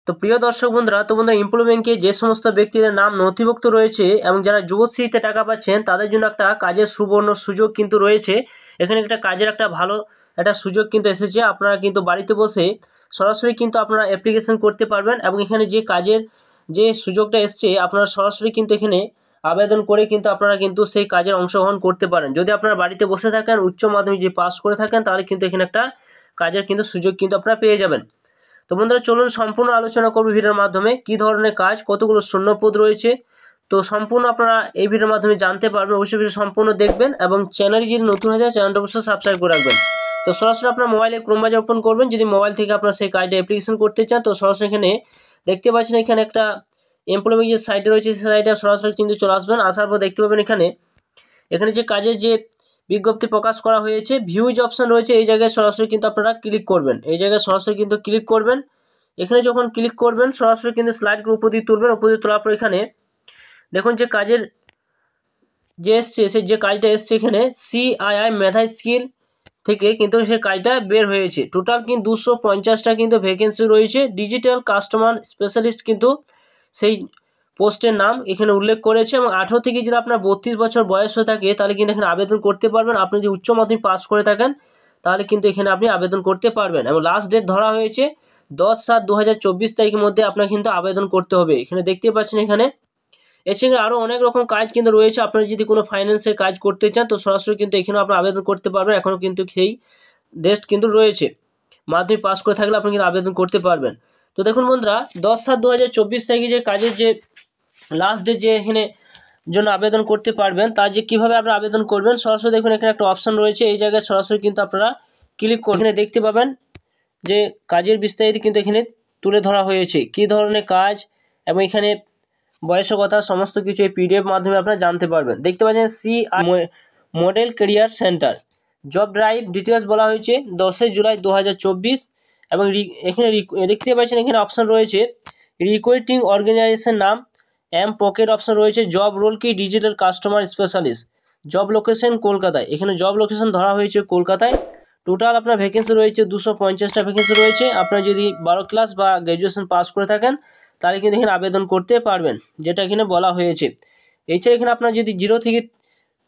তো প্রিয় দর্শক বন্ধুরা, এমপ্লয়ি ব্যাংকে যে সমস্ত ব্যক্তিদের নাম নথিভুক্ত রয়েছে এবং যারা যুবশ্রীতে টাকা পাচ্ছেন তাদের জন্য একটা কাজের সুবর্ণ সুযোগ কিন্তু রয়েছে। এখানে একটা কাজের একটা ভালো একটা সুযোগ কিন্তু এসেছে। আপনারা কিন্তু বাড়িতে বসে সরাসরি কিন্তু আপনারা অ্যাপ্লিকেশন করতে পারবেন এবং এখানে যে কাজের যে সুযোগটা এসছে আপনারা সরাসরি কিন্তু এখানে আবেদন করে কিন্তু আপনারা কিন্তু সেই কাজের অংশগ্রহণ করতে পারেন। যদি আপনারা বাড়িতে বসে থাকেন, উচ্চ মাধ্যমিক যে পাস করে থাকেন, তাহলে কিন্তু এখানে একটা কাজের কিন্তু সুযোগ কিন্তু আপনারা পেয়ে যাবেন। তো বন্ধুরা চলুন সম্পূর্ণ আলোচনা করব ভিডিওর মাধ্যমে কী ধরনের কাজ, কতগুলো শূন্যপদ রয়েছে। তো সম্পূর্ণ আপনারা এই ভিডিওর মাধ্যমে জানতে পারবেন। অবশ্যই ভিডিও সম্পূর্ণ দেখবেন এবং চ্যানেলে যদি নতুন হয়ে যায় চ্যানেলটা অবশ্যই সাবস্ক্রাইব করে রাখবেন। তো সরাসরি আপনার মোবাইলে ক্রোম ব্রাউজার ওপেন করবেন। যদি মোবাইল থেকে আপনারা সেই কাজটা অ্যাপ্লিকেশন করতে চান, তো সরাসরি এখানে দেখতে পাচ্ছেন এখানে একটা এমপ্লয়ি যে সাইটে রয়েছে সেই সাইটে সরাসরি কিন্তু চলে আসবেন। আসার পর দেখতে পাবেন এখানে যে কাজের যে বিজ্ঞপ্তি প্রকাশ করা হয়েছে, ভিউজ অপশন রয়েছে, এই জায়গায় সরাসরি কিন্তু আপনারা ক্লিক করবেন। এই জায়গায় সরাসরি কিন্তু ক্লিক করবেন। এখানে যখন ক্লিক করবেন সরাসরি কিন্তু স্লাইডকে উপর দিয়ে তুলবেন। উপর দিয়ে তোলার পর এখানে দেখুন যে কাজের যে এসছে, সে যে কাজটা এসছে এখানে CII মেধা স্কিল থেকে কিন্তু সে কাজটা বের হয়েছে। টোটাল কিন্তু 250টা কিন্তু ভ্যাকেন্সি রয়েছে। ডিজিটাল কাস্টমার স্পেশালিস্ট কিন্তু সেই পোস্টের নাম এখানে উল্লেখ করেছে এবং 18 থেকে যদি আপনার 32 বছর বয়স হয়ে থাকে তাহলে কিন্তু এখানে আবেদন করতে পারবেন। আপনি যদি উচ্চ মাধ্যমিক পাস করে থাকেন তাহলে কিন্তু এখানে আপনি আবেদন করতে পারবেন এবং লাস্ট ডেট ধরা হয়েছে 10/7/2024 তারিখের মধ্যে আপনার কিন্তু আবেদন করতে হবে। এখানে দেখতে পাচ্ছেন এখানে এছাড়া আরও অনেক রকম কাজ কিন্তু রয়েছে। আপনারা যদি কোনো ফাইন্যান্সের কাজ করতে চান তো সরাসরি কিন্তু এখানে আপনারা আবেদন করতে পারবেন। এখনও কিন্তু সেই ডেট কিন্তু রয়েছে, মাধ্যমিক পাস করে থাকলে আপনি কিন্তু আবেদন করতে পারবেন। তো দেখুন বন্ধুরা, 10/7/2024 তারিখে যে কাজের যে লাস্ট ডেট যে এখানে জন্য আবেদন করতে পারবেন, তার যে কীভাবে আপনারা আবেদন করবেন সরাসরি দেখুন এখানে একটা অপশান রয়েছে। এই জায়গায় সরাসরি কিন্তু আপনারা ক্লিক করে এখানে দেখতে পাবেন যে কাজের বিস্তারিত কিন্তু এখানে তুলে ধরা হয়েছে, কী ধরনের কাজ এবং এখানে বয়সের কথা সমস্ত কিছু এই PDF মাধ্যমে আপনারা জানতে পারবেন। দেখতে পাচ্ছেন CI model career centre job drive details বলা হয়েছে 10 জুলাই 2024 এবং এখানে দেখতে পাচ্ছেন এখানে অপশান রয়েছে রিক্রুটিং অর্গানাইজেশন নাম পকেট অপশান রয়েছে জব রোল কি digital customer specialist, job location কলকাতায়। এখানে জব লোকেশন ধরা হয়েছে কলকাতায়। টোটাল আপনার ভ্যাকেন্সি রয়েছে 250টা ভ্যাকেন্সি রয়েছে। আপনারা যদি 12 ক্লাস বা গ্র্যাজুয়েশন পাস করে থাকেন তাহলে কিন্তু এখানে আবেদন করতে পারবেন, যেটা এখানে বলা হয়েছে। এছাড়া এখানে আপনার যদি 0 থেকে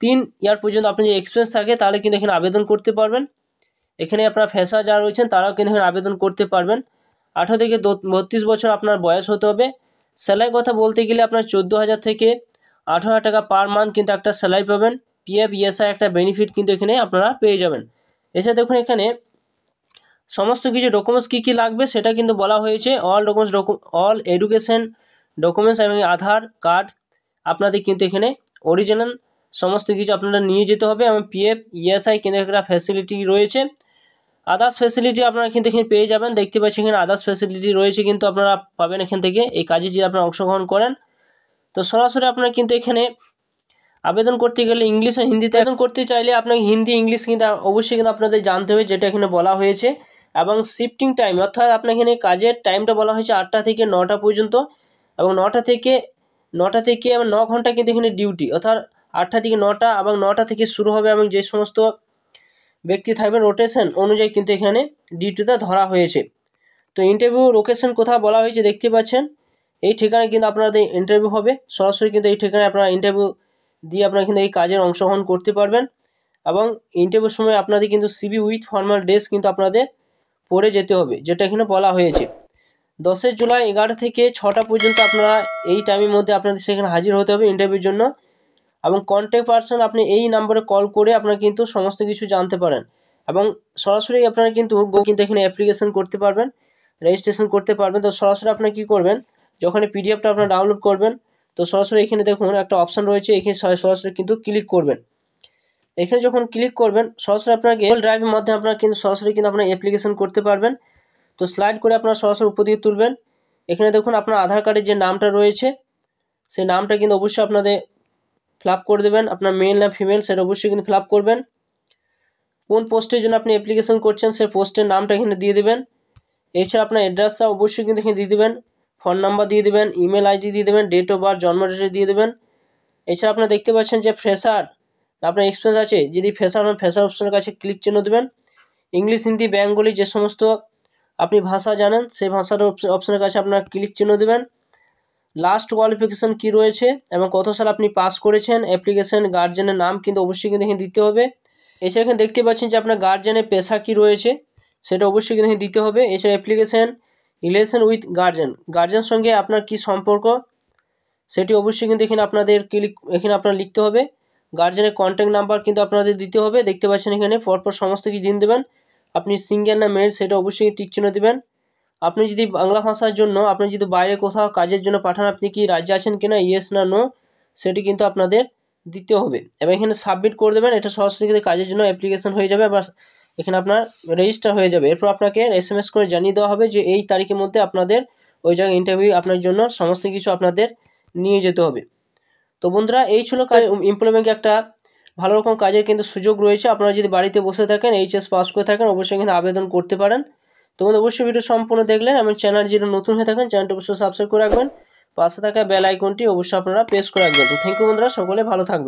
3 ইয়ার পর্যন্ত আপনার যদি এক্সপিরিয়েন্স থাকে তাহলে কিন্তু এখানে আবেদন করতে পারবেন। এখানে আপনার ফ্রেশার যারা রয়েছেন তারাও কিন্তু এখানে আবেদন করতে পারবেন। 18 থেকে 32 বছর আপনার বয়স হতে হবে। স্যালারি কথা বলতে গেলে আপনার 14,000 থেকে 18,000 টাকা পার মান্থ কিন্তু একটা স্যালারি পাবেন। PF ESI একটা বেনিফিট কিন্তু এখানে আপনারা পেয়ে যাবেন। এছাড়া দেখুন এখানে সমস্ত কিছু ডকুমেন্টস কী কী লাগবে সেটা কিন্তু বলা হয়েছে। অল এডুকেশন ডকুমেন্টস এবং আধার কার্ড আপনাদের কিন্তু এখানে অরিজিনাল সমস্ত কিছু আপনারা নিয়ে যেতে হবে এবং PF ESI কিন্তু একটা ফ্যাসিলিটি রয়েছে। আদার্স ফ্যাসিলিটি আপনারা কিন্তু এখানে পেয়ে যাবেন। দেখতে পাচ্ছেন এখানে আদার্স ফ্যাসিলিটি রয়েছে কিন্তু আপনারা পাবেন এখান থেকে এই কাজে যদি আপনারা অংশগ্রহণ করেন। তো সরাসরি আপনারা কিন্তু এখানে আবেদন করতে গেলে ইংলিশ আর হিন্দিতে আবেদন করতে চাইলে আপনাকে হিন্দি ইংলিশ কিন্তু অবশ্যই কিন্তু আপনাদের জানতে হবে, যেটা এখানে বলা হয়েছে। এবং শিফটিং টাইম অর্থাৎ আপনার এখানে কাজের টাইমটা বলা হয়েছে 8টা থেকে 9টা পর্যন্ত এবং 9টা থেকে 9 ঘন্টা কিন্তু এখানে ডিউটি, অর্থাৎ 8টা থেকে 9টা এবং 9টা থেকে শুরু হবে এবং যে সমস্ত ব্যক্তি থাকবে রোটেশন অনুযায়ী কিন্তু এখানে ডিউটিটা ধরা হয়েছে। তো ইন্টারভিউ লোকেশন কোথাও বলা হয়েছে দেখতে পাচ্ছেন, এই ঠিকানায় কিন্তু আপনাদের ইন্টারভিউ হবে। সরাসরি কিন্তু এই ঠিকানায় আপনারা ইন্টারভিউ দিয়ে আপনারা কিন্তু এই কাজের অংশগ্রহণ করতে পারবেন এবং ইন্টারভিউর সময় আপনাদের কিন্তু CV উইথ ফর্মাল ড্রেস কিন্তু আপনাদের পরে যেতে হবে, যেটা এখানে বলা হয়েছে। 10 জুলাই 11টা থেকে 6টা পর্যন্ত আপনারা এই টাইমের মধ্যে আপনাদের সেখানে হাজির হতে হবে ইন্টারভিউর জন্য। এবং কন্ট্যাক্ট পারসন আপনি এই নাম্বারে কল করে আপনারা কিন্তু সমস্ত কিছু জানতে পারেন এবং সরাসরি আপনারা কিন্তু এখানে অ্যাপ্লিকেশন করতে পারবেন, রেজিস্ট্রেশন করতে পারবেন। তো সরাসরি আপনারা কী করবেন, যখন PDFটা আপনারা ডাউনলোড করবেন তো সরাসরি এখানে দেখুন একটা অপশান রয়েছে, এখানে সরাসরি কিন্তু ক্লিক করবেন। এখানে যখন ক্লিক করবেন সরাসরি আপনাকে গুগল ড্রাইভের মাধ্যমে আপনারা কিন্তু সরাসরি কিন্তু আপনারা অ্যাপ্লিকেশন করতে পারবেন। তো স্লাইড করে আপনারা সরাসরি উপর দিকে তুলবেন। এখানে দেখুন আপনার আধার কার্ডের যে নামটা রয়েছে সেই নামটা কিন্তু অবশ্যই আপনাদের ফিল আপ করে দেবেন। আপনার মেল না ফিমেল সেটা অবশ্যই কিন্তু ফিল আপ করবেন। কোন পোস্টের জন্য আপনি অ্যাপ্লিকেশন করছেন সেই পোস্টের নামটা এখানে দিয়ে দেবেন। এছাড়া আপনার অ্যাড্রেসটা অবশ্যই কিন্তু এখানে দিয়ে দেবেন, ফোন নাম্বার দিয়ে দেবেন, ইমেল ID দিয়ে দেবেন, ডেট অফ বার্থ জন্ম ডেট দিয়ে দেবেন। এছাড়া আপনারা দেখতে পাচ্ছেন যে ফ্রেশার আপনার এক্সপিরিয়েন্স আছে, যদি ফ্রেশার অপশনের কাছে ক্লিক চিহ্ন দেবেন। ইংলিশ হিন্দি বেঙ্গলি যে সমস্ত আপনি ভাষা জানেন সেই ভাষার অপশনের কাছে আপনার ক্লিক চিহ্ন দেবেন। লাস্ট কোয়ালিফিকেশন কি রয়েছে এবং কত সাল আপনি পাস করেছেন, অ্যাপ্লিকেশন গার্জেনের নাম কিন্তু অবশ্যই কিন্তু এখানে দিতে হবে। এছাড়া এখানে দেখতে পাচ্ছেন যে আপনার গার্জেনের পেশা কি রয়েছে সেটা অবশ্যই কিন্তু এখানে দিতে হবে। এছাড়া অ্যাপ্লিকেশন রিলেশন উইথ গার্জেনের সঙ্গে আপনার কি সম্পর্ক সেটি অবশ্যই কিন্তু এখানে আপনার লিখতে হবে। গার্জেনের কন্ট্যাক্ট নাম্বার কিন্তু আপনাদের দিতে হবে। দেখতে পাচ্ছেন এখানে পরপর সমস্ত কিছু দিন দেবেন। আপনি সিঙ্গেল না মেল সেটা অবশ্যই টিক চিহ্ন দেবেন। আপনি যদি বাংলা ভাষার জন্য আপনি যদি বাইরে কোথাও কাজের জন্য পাঠান, আপনি কি রাজি আছেন কিনা, ইয়েস না নো সেটি কিন্তু আপনাদের দিতে হবে এবং এখানে সাবমিট করে দেবেন। এটা সরাসরি কিন্তু কাজের জন্য অ্যাপ্লিকেশন হয়ে যাবে বা এখানে আপনার রেজিস্টার হয়ে যাবে। এরপর আপনাকে SMS করে জানিয়ে দেওয়া হবে যে এই তারিখের মধ্যে আপনাদের ওই জায়গায় ইন্টারভিউ আপনার জন্য সমস্ত কিছু আপনাদের নিয়ে যেতে হবে। তো বন্ধুরা এই ছিল কাজ এমপ্লয়মেন্টে একটা ভালো রকম কাজের কিন্তু সুযোগ রয়েছে। আপনারা যদি বাড়িতে বসে থাকেন, HS পাস করে থাকেন, অবশ্যই কিন্তু আবেদন করতে পারেন। তোমাদের অবশ্যই ভিডিও সম্পূর্ণ দেখলেন এবং চ্যানেল যদি নতুন হয়ে থাকেন চ্যানেলটি অবশ্যই সাবস্ক্রাইব করে রাখবেন, পাশে থাকা বেল আইকনটি অবশ্যই আপনারা প্রেস করে রাখবেন। তো থ্যাংক ইউ বন্ধুরা, সকলে ভালো থাকবেন।